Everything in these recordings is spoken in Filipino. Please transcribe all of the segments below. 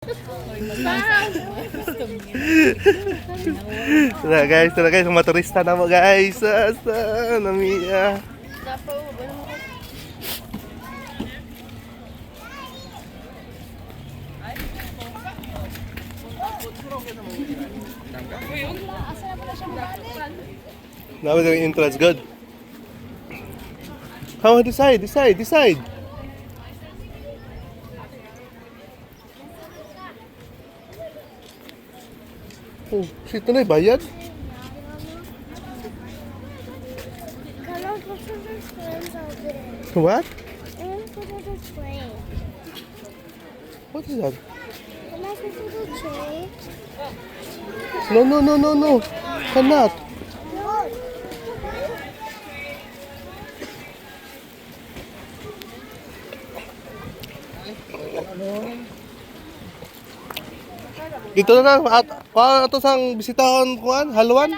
Tara guys, mga turista na mo guys. Asa namiya. Now we're doing entrance, good. How decide? Oh, shit na bayad? Can I go to the friends over there? What? I want to go to the train. What is that? Can I go to the train? No. Cannot. No. Dito na at kuan ato sang bisitahon kuan haluan.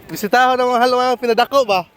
Bisitahon ang mga haluan pinadako ba?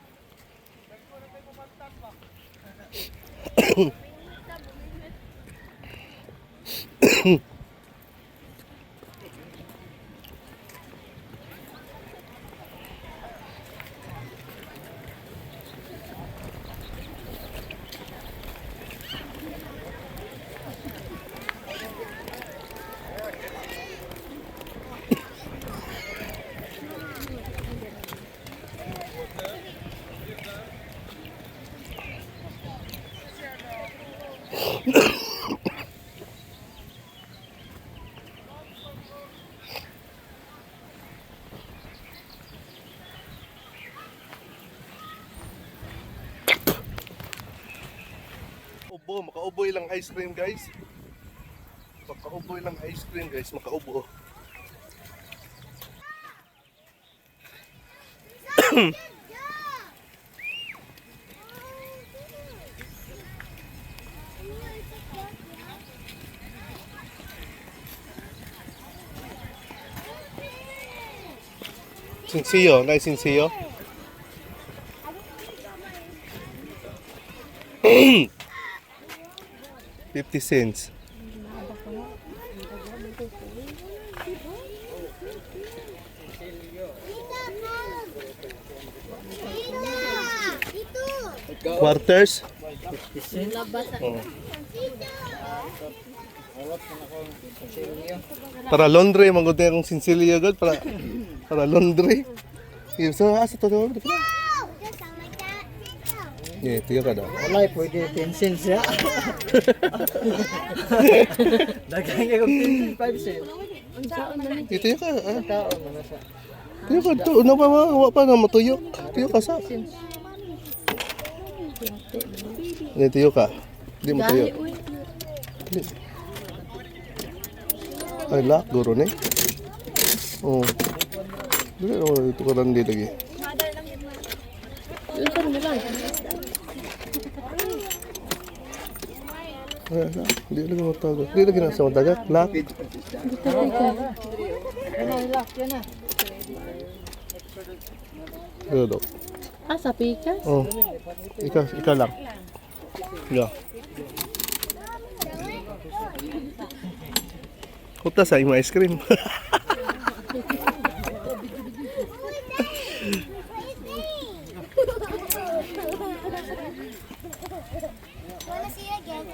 Makaubo ilang ice cream guys. Makaubo ilang ice cream guys, makaubo. Sinsiyo, nice sinsiyo. 50 cents. Quarters. Oh. Para laundry, maganda yung sinsilyo god para laundry. So asa to do? Yeah, tiyo ka daw. Wala, pwede 10 cents ya. Dagang yung 5 cents. Tiyo ka. Tao, mga sa. Tiyo ka to. Ano pa wa pa na matuyok. Tiyo ka sa. Ni tiyo ka. Di mo tuyo. Ay lak guro ni. Oh. Dili mo ito ka randi lagi. Hindi lagi matagat. Hindi lagi nasa matagat. Lak. Dito. Ah, sa pikas? Oh. Ikaw lang. Yeah. Kuta sa imo ice cream. Wanna see it again?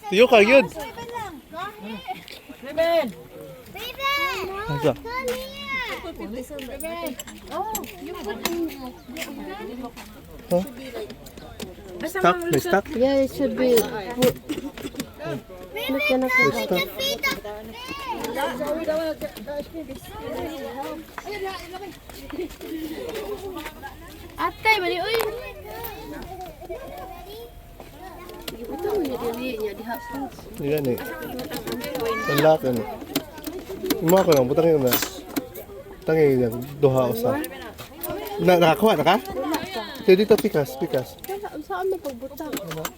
Tiyo ka yun. Ribbon! Asa? Huh? Stuck? May stuck? Yeah, it should be. Look yan ako. May stuck. Atay, mali, uy. Ito, niya dihapon. Yan eh. Panlakan. Ima ko lang, butangin na. Tangin yan, duha usa. Nakakuha na ka? dito pikas. Wala, saan mo pagbutang?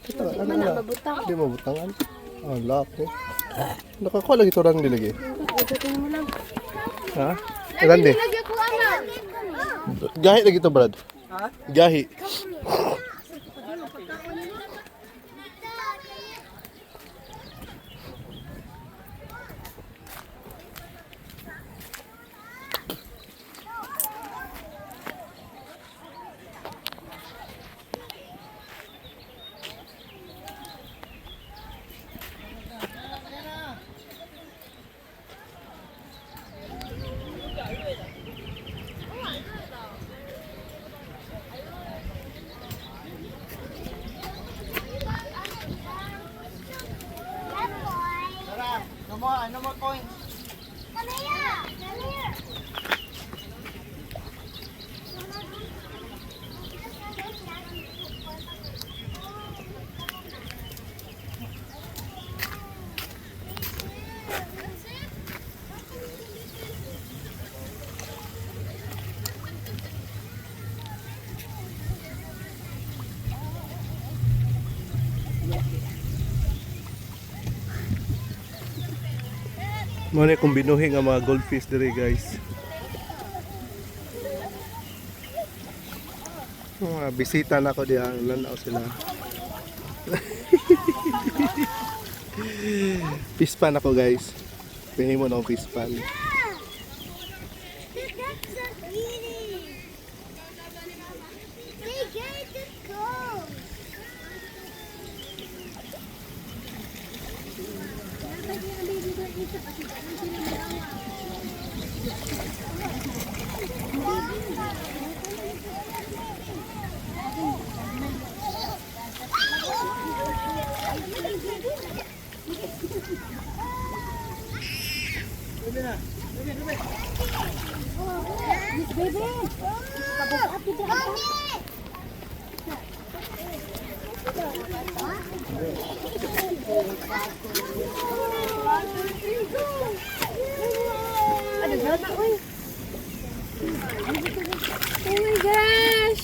Kita, Di man na mabutang. Hindi mo butangan. Ah, lock eh. Nakakuha lagi ito lang nilagay. Ikutin mo lang. Ha? Ilan din? Lagi ako ana. Gahi lagi ito, Brad. Ha? Gahi. No more coins. Come here. Muna kung binuhi nga mga goldfish diri guys. Mga bisita na ko diyan, lanaw sila. Pispan ako guys. Pingin mo na akong pispan. The ducks are eating. They get the gold. Oh my gosh!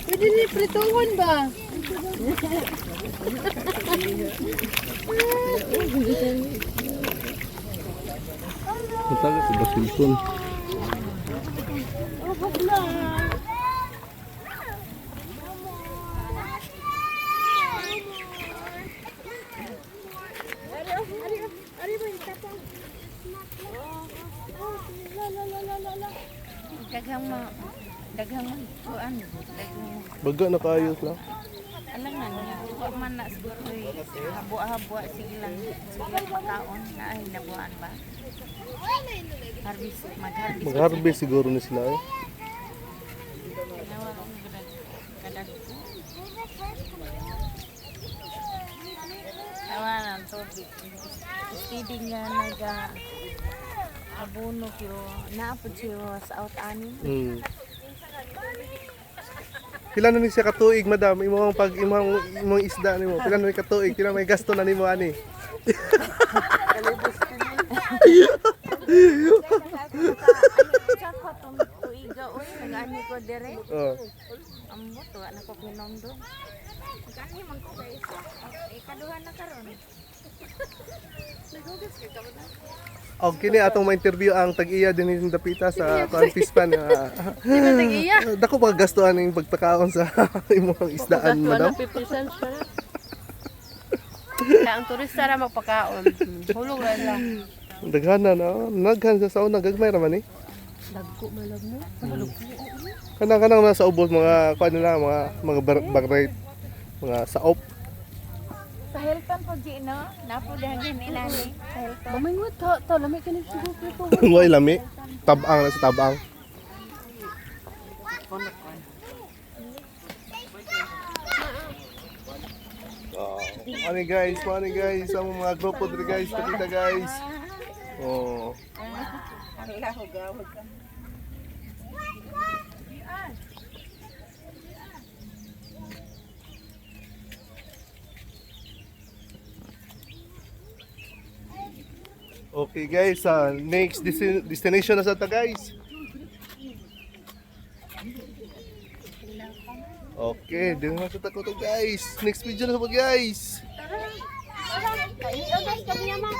Pwede ni prituhon ba? Matagal sa basilpon. daghang kuan Baga na kaayos lang. alam na niya wa man na siguro habo-habo sige lang pagkaon na ay nabuan ba harvest Mag-harvest siguro ni sila eh. nawa ang kadag nawa ang tubig steady nga naga abono kyo naapod siya sa out ani Pila na ni siya katuig, madam? Imong pag imong isda nimo. Pila na ni katuig? Pila may gasto na nimo ani? sa ko tong tuiga oy nagani ko dire Oh. ambot wa na ko kinondo gani man ko guys ikaduhan na karon nagugas ka ka ba Og kini atong ma-interview ang tag-iya din ni Dapita sa Pispan. Sino tag-iya? Dako pa gastuan ning pagpakaon sa imong isdaan, madam. 50 cents pa na. Kaya ang turista na magpakaon. Hulog na lang. Daghanan na. Naghan sa sauna gagmay ra man eh. Dagko malag mo. Kanang nasa ubos mga kuan nila mga barrate, mga saop. sa Hilton po di no napudahan din inani sa Hilton Mamingot ta lamig ka ni siguro prito. Wa ilami. Tabang na sa tabang. Morning guys, ang mga grupo dito guys, pakita guys. Oh. Okay guys, next destination na sa ta guys. Okay, dengan kita ko to guys. Next video na sa guys. Kain ulit kami naman.